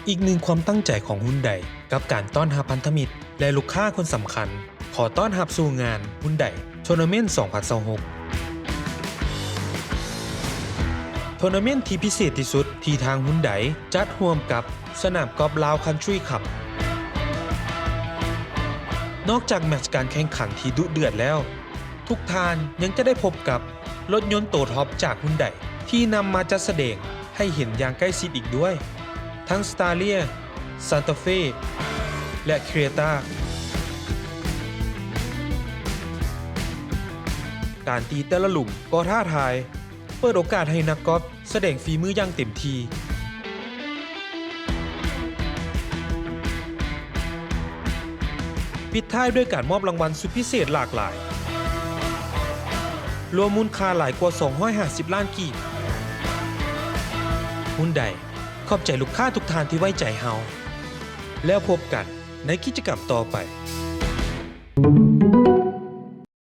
อีกหนึ่งความตั้งใจของฮุนไดกับการต้อนรับพันธมิตรและลูกค้าคนสำคัญขอต้อนรับสู่งานฮุนไดทัวร์นาเมนต์ 2026 ทัวร์นาเมนต์ที่พิเศษที่สุดที่ทางฮุนไดจัดร่วมกับสนามกอล์ฟลาวคันทรีคลับนอกจากแมตช์การแข่งขันที่ดุเดือดแล้วทุกท่านยังจะได้พบกับรถยนต์โตท็อปจากฮุนไดที่นำมาจัดแสดงให้เห็นอย่างใกล้ชิดอีกด้วยทั้ง Starlia, Santa Fe และ Creta การตีแต่ละหลุมก็ท้าทายเปิดโอกาสให้นักกอล์ฟแสดงฝีมืออย่างเต็มที่ปิดท้ายด้วยการมอบรางวัลสุดพิเศษหลากหลายรวมมูลค่าหลายกว่า250ล้านกีบฮุนไดขอบใจลูกค้าทุกท่านที่ไว้ใจเฮาแล้วพบกันในกิจกรรมต่อไป